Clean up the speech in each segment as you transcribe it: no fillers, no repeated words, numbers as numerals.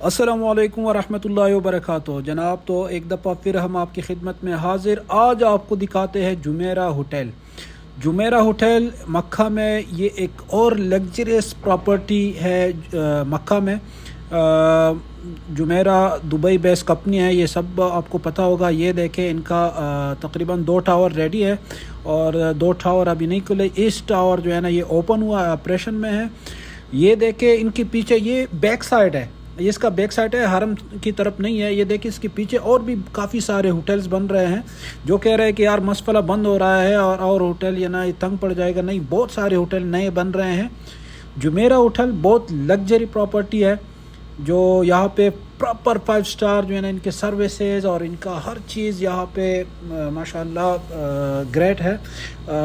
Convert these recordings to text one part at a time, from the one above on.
अस्सलामुअलैकुम वरहमतुल्लाहि वबरकातुहू। जनाब, तो एक दफ़ा फिर हम आपकी खिदमत में हाजिर। आज आपको दिखाते हैं जुमेरा होटल। जुमेरा होटल मक्का में ये एक और लग्जरियस प्रॉपर्टी है। मक्का में जुमेरा दुबई बेस्ड कंपनी है, ये सब आपको पता होगा। ये देखें, इनका तकरीबन 2 टावर रेडी है और 2 टावर अभी नहीं खुले। इस टावर जो है ना, ये ओपन हुआ ऑपरेशन में है। ये देखें, इनके पीछे ये बैक साइड है, ये इसका बैक साइड है, हरम की तरफ नहीं है। ये देखिए, इसके पीछे और भी काफ़ी सारे होटल्स बन रहे हैं। जो कह रहे हैं कि यार मसफला बंद हो रहा है और होटल ये ना, ये तंग पड़ जाएगा। नहीं, बहुत सारे होटल नए बन रहे हैं। जुमेरा होटल बहुत लग्जरी प्रॉपर्टी है, जो यहाँ पे प्रॉपर 5 स्टार जो है ना, इनके सर्विसेज और इनका हर चीज़ यहाँ पे माशाल्लाह ग्रेट है।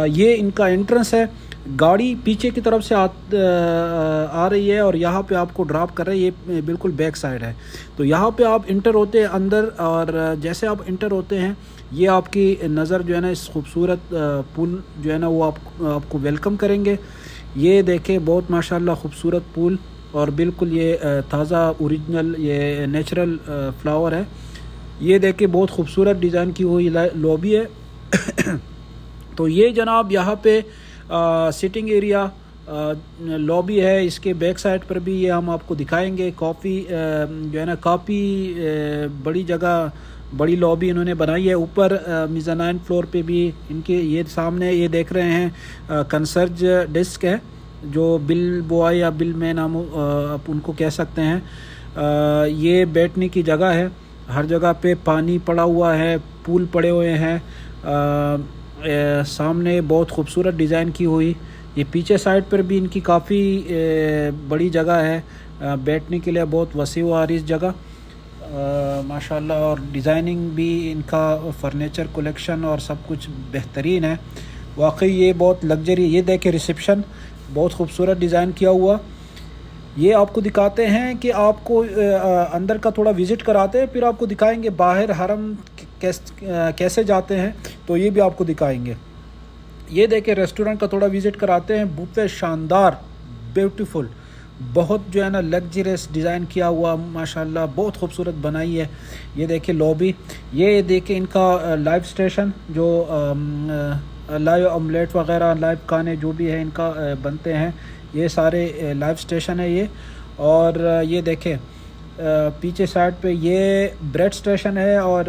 ये इनका एंट्रेंस है, गाड़ी पीछे की तरफ से आ रही है और यहाँ पे आपको ड्रॉप कर रही है। ये बिल्कुल बैक साइड है। तो यहाँ पे आप इंटर होते हैं अंदर, और जैसे आप इंटर होते हैं, ये आपकी नज़र जो है ना, इस खूबसूरत पुल जो है ना, वो आपको वेलकम करेंगे। ये देखें, बहुत माशाल्लाह खूबसूरत पुल, और बिल्कुल ये ताज़ा ओरिजिनल ये नेचुरल फ्लावर है। ये देखें, बहुत खूबसूरत डिज़ाइन की हुई लॉबी है। तो ये जनाब यहाँ पे सिटिंग एरिया लॉबी है। इसके बैक साइड पर भी ये हम आपको दिखाएंगे। कॉफ़ी जो है ना, काफ़ी बड़ी जगह, बड़ी लॉबी इन्होंने बनाई है। ऊपर मीज़ानाइन फ्लोर पे भी इनके ये सामने ये देख रहे हैं कंसर्ज डेस्क है, जो बिल बॉय या बिल मैन हम आप उनको कह सकते हैं। ये बैठने की जगह है। हर जगह पे पानी पड़ा हुआ है, पूल पड़े हुए हैं। सामने बहुत खूबसूरत डिज़ाइन की हुई। ये पीछे साइड पर भी इनकी काफ़ी बड़ी जगह है बैठने के लिए, बहुत वसी व आरीज़ जगह माशाल्लाह। और डिज़ाइनिंग भी इनका, फर्नीचर कलेक्शन और सब कुछ बेहतरीन है वाकई। ये बहुत लग्जरी। ये देखें, रिसेप्शन बहुत खूबसूरत डिज़ाइन किया हुआ। ये आपको दिखाते हैं कि आपको अंदर का थोड़ा विज़िट कराते हैं, फिर आपको दिखाएंगे बाहर हरम कैसे जाते हैं, तो ये भी आपको दिखाएंगे। ये देखें, रेस्टोरेंट का थोड़ा विज़िट कराते हैं। बुफे शानदार, ब्यूटीफुल, बहुत जो है ना लग्जरियस डिज़ाइन किया हुआ माशाल्लाह, बहुत खूबसूरत बनाई है। ये देखें लॉबी। ये देखें इनका लाइव स्टेशन, जो लाइव ऑमलेट वगैरह, लाइव खाने जो भी है इनका बनते हैं, ये सारे लाइव स्टेशन है ये। और ये देखें पीछे साइड पे ये ब्रेड स्टेशन है और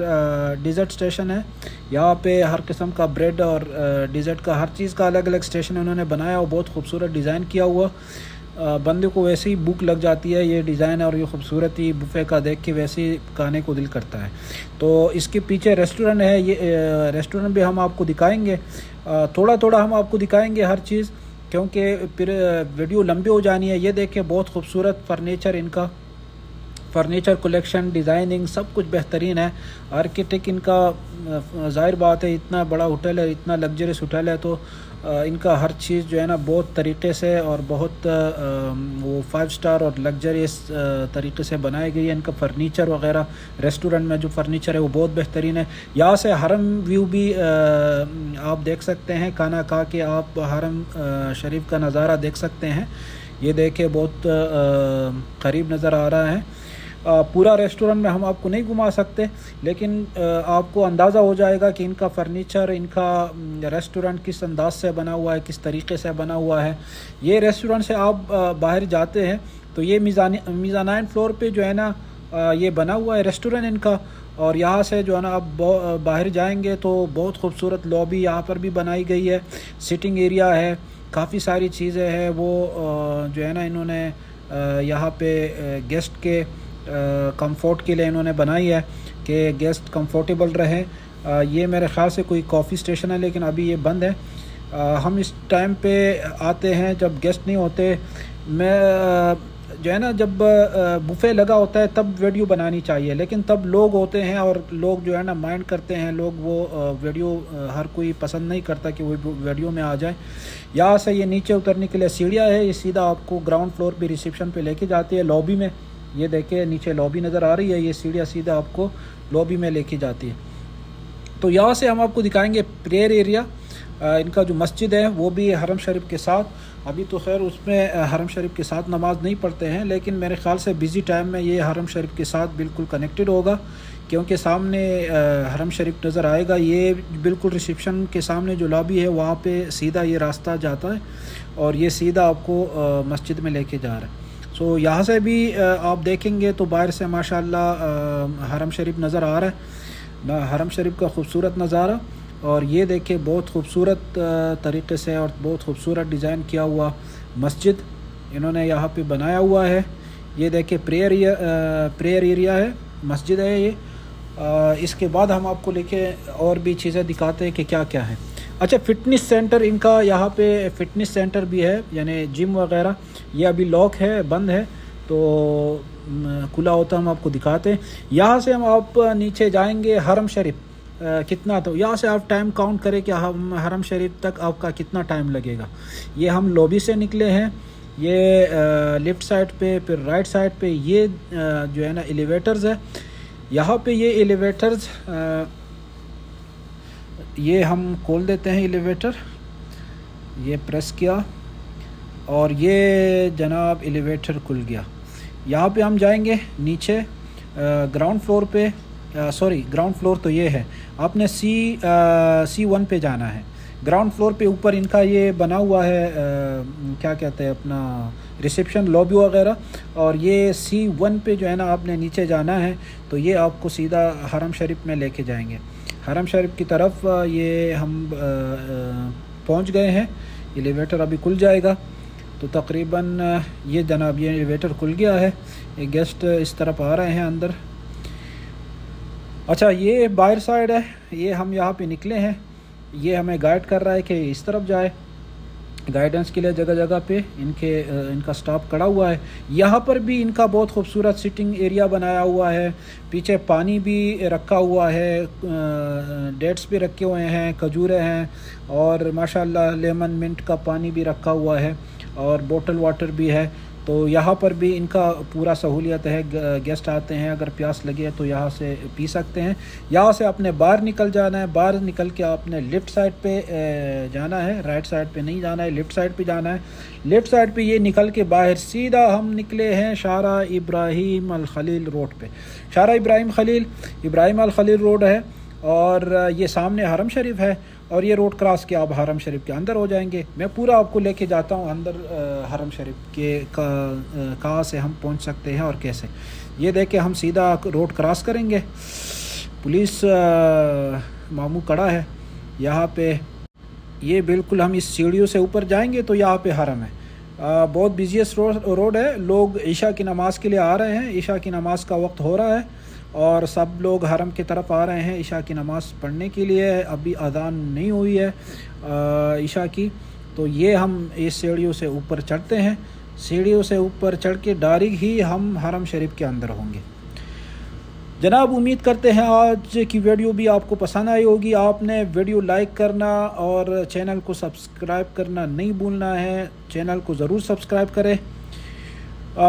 डिज़र्ट स्टेशन है। यहाँ पे हर किस्म का ब्रेड और डिज़र्ट का, हर चीज़ का अलग अलग स्टेशन उन्होंने बनाया और बहुत खूबसूरत डिज़ाइन किया हुआ। बंदे को वैसे ही भूख लग जाती है, ये डिज़ाइन और ये खूबसूरती बुफ़े का देख के वैसे ही खाने को दिल करता है। तो इसके पीछे रेस्टोरेंट है, ये रेस्टोरेंट भी हम आपको दिखाएंगे। थोड़ा थोड़ा हम आपको दिखाएंगे हर चीज़, क्योंकि फिर वीडियो लंबी हो जानी है। ये देखें, बहुत खूबसूरत फर्नीचर, इनका फर्नीचर कलेक्शन, डिज़ाइनिंग सब कुछ बेहतरीन है। आर्किटेक्ट इनका, ज़ाहिर बात है, इतना बड़ा होटल है, इतना लग्जरियस होटल है, तो इनका हर चीज़ जो है ना बहुत तरीके से और बहुत वो 5 स्टार और लग्जरियस तरीके से बनाई गई है। इनका फ़र्नीचर वगैरह, रेस्टोरेंट में जो फ़र्नीचर है वो बहुत बेहतरीन है। यहाँ से हरम व्यू भी आप देख सकते हैं। खाना खा के आप हरम शरीफ का नज़ारा देख सकते हैं। ये देखें, बहुत करीब नज़र आ रहा है। पूरा रेस्टोरेंट में हम आपको नहीं घुमा सकते, लेकिन आपको अंदाज़ा हो जाएगा कि इनका फ़र्नीचर, इनका रेस्टोरेंट किस अंदाज से बना हुआ है, किस तरीके से बना हुआ है। ये रेस्टोरेंट से आप बाहर जाते हैं तो ये मीज़ानाइन फ्लोर पे जो है ना, ये बना हुआ है रेस्टोरेंट इनका। और यहाँ से जो है ना, आप बाहर जाएंगे तो बहुत खूबसूरत लॉबी यहाँ पर भी बनाई गई है। सिटिंग एरिया है, काफ़ी सारी चीज़ें हैं वो जो है ना, इन्होंने यहाँ पे गेस्ट के कंफर्ट के लिए इन्होंने बनाई है कि गेस्ट कंफर्टेबल रहे। ये मेरे ख़्याल से कोई कॉफ़ी स्टेशन है, लेकिन अभी ये बंद है। हम इस टाइम पे आते हैं जब गेस्ट नहीं होते। मैं जो है ना, जब बुफ़े लगा होता है तब वीडियो बनानी चाहिए, लेकिन तब लोग होते हैं और लोग जो है ना माइंड करते हैं। लोग वो वीडियो, हर कोई पसंद नहीं करता कि वो वीडियो में आ जाए। यहाँ से ये नीचे उतरने के लिए सीढ़ियाँ है, ये सीधा आपको ग्राउंड फ्लोर पे रिसेप्शन पे लेके जाती है, लॉबी में। ये देखें, नीचे लॉबी नज़र आ रही है, ये सीढ़ियाँ सीधा आपको लॉबी में लेके जाती है। तो यहाँ से हम आपको दिखाएंगे प्रेयर एरिया। इनका जो मस्जिद है वो भी हरम शरीफ के साथ, अभी तो खैर उसमें हरम शरीफ के साथ नमाज़ नहीं पढ़ते हैं, लेकिन मेरे ख़्याल से बिज़ी टाइम में ये हरम शरीफ के साथ बिल्कुल कनेक्टेड होगा, क्योंकि सामने हरम शरीफ नज़र आएगा। ये बिल्कुल रिसेप्शन के सामने जो लॉबी है वहाँ पे सीधा ये रास्ता जाता है और ये सीधा आपको मस्जिद में लेके जा रहा है। सो यहाँ से भी आप देखेंगे तो बाहर से माशाल्लाह हरम शरीफ नज़र आ रहा है, हरम शरीफ का खूबसूरत नज़ारा। और ये देखिए बहुत खूबसूरत तरीक़े से और बहुत खूबसूरत डिज़ाइन किया हुआ मस्जिद इन्होंने यहाँ पे बनाया हुआ है। ये देखिए प्रेयर एरिया है, मस्जिद है ये। इसके बाद हम आपको लेके और भी चीज़ें दिखाते हैं कि क्या क्या है। अच्छा, फ़िटनेस सेंटर इनका यहाँ पे फ़िटनेस सेंटर भी है, यानी जिम वगैरह। ये अभी लॉक है, बंद है, तो खुला होता हम आपको दिखाते हैं। यहाँ से हम आप नीचे जाएंगे हरम शरीफ कितना, तो यहाँ से आप टाइम काउंट करें कि हम हरम शरीफ तक आपका कितना टाइम लगेगा। ये हम लॉबी से निकले हैं, ये लेफ़्ट साइड पे, फिर राइट साइड पे ये जो है ना एलिवेटर्स है। यहाँ पे ये एलिवेटर्स ये हम खोल देते हैं एलिवेटर, ये प्रेस किया और ये जनाब एलिवेटर खुल गया। यहाँ पे हम जाएंगे नीचे ग्राउंड फ्लोर पे, सॉरी ग्राउंड फ्लोर तो ये है, आपने C1 पे जाना है। ग्राउंड फ्लोर पे ऊपर इनका ये बना हुआ है क्या कहते हैं अपना रिसेप्शन लॉबी वगैरह, और ये C1 पे जो है ना आपने नीचे जाना है, तो ये आपको सीधा हरम शरीफ में लेके जाएंगे। हरम शरीफ की तरफ ये हम पहुंच गए हैं। एलिवेटर अभी खुल जाएगा, तो तकरीबन ये जनाब ये एलिवेटर खुल गया है। ये गेस्ट इस तरफ आ रहे हैं अंदर। अच्छा, ये बाहर साइड है, ये हम यहाँ पे निकले हैं। ये हमें गाइड कर रहा है कि इस तरफ जाए, गाइडेंस के लिए जगह जगह पे इनका स्टाफ खड़ा हुआ है। यहाँ पर भी इनका बहुत खूबसूरत सिटिंग एरिया बनाया हुआ है। पीछे पानी भी रखा हुआ है, डेट्स भी रखे हुए हैं, खजूरें हैं, और माशाल्लाह लेमन मिंट का पानी भी रखा हुआ है, और बोतल वाटर भी है। तो यहाँ पर भी इनका पूरा सहूलियत है। गेस्ट आते हैं, अगर प्यास लगे तो यहाँ से पी सकते हैं। यहाँ से आपने बाहर निकल जाना है, बाहर निकल के आपने लेफ़्ट साइड पे जाना है, राइट साइड पे नहीं जाना है, लेफ़्ट साइड पे जाना है। लेफ़्ट साइड पे ये निकल के बाहर सीधा हम निकले हैं शारा इब्राहिम अल खलील रोड पे। शारा इब्राहिम अल खलील रोड है, और ये सामने हरम शरीफ है, और ये रोड क्रॉस के आप हरम शरीफ के अंदर हो जाएंगे। मैं पूरा आपको लेके जाता हूँ अंदर हरम शरीफ के कहाँ से हम पहुँच सकते हैं और कैसे। ये देखे हम सीधा रोड क्रॉस करेंगे, पुलिस मामू खड़ा है यहाँ पे। ये बिल्कुल हम इस सीढ़ियों से ऊपर जाएंगे तो यहाँ पे हरम है। बहुत बिजीएस्ट रोड है। लोग ईशा की नमाज़ के लिए आ रहे हैं, ईशा की नमाज़ का वक्त हो रहा है, और सब लोग हरम की तरफ आ रहे हैं ईशा की नमाज़ पढ़ने के लिए। अभी अज़ान नहीं हुई है ईशा की। तो ये हम इस सीढ़ियों से ऊपर चढ़ते हैं, सीढ़ियों से ऊपर चढ़ के डायरेक्ट ही हम हरम शरीफ के अंदर होंगे। जनाब, उम्मीद करते हैं आज की वीडियो भी आपको पसंद आई होगी। आपने वीडियो लाइक करना और चैनल को सब्सक्राइब करना नहीं भूलना है। चैनल को ज़रूर सब्सक्राइब करें।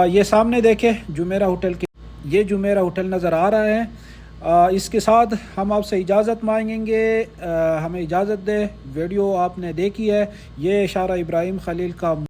ये सामने देखें जुमेरा होटल के, ये जुमेरा होटल नज़र आ रहा है। इसके साथ हम आपसे इजाज़त मांगेंगे, हमें इजाज़त दें। वीडियो आपने देखी है, ये शारा इब्राहिम खलील का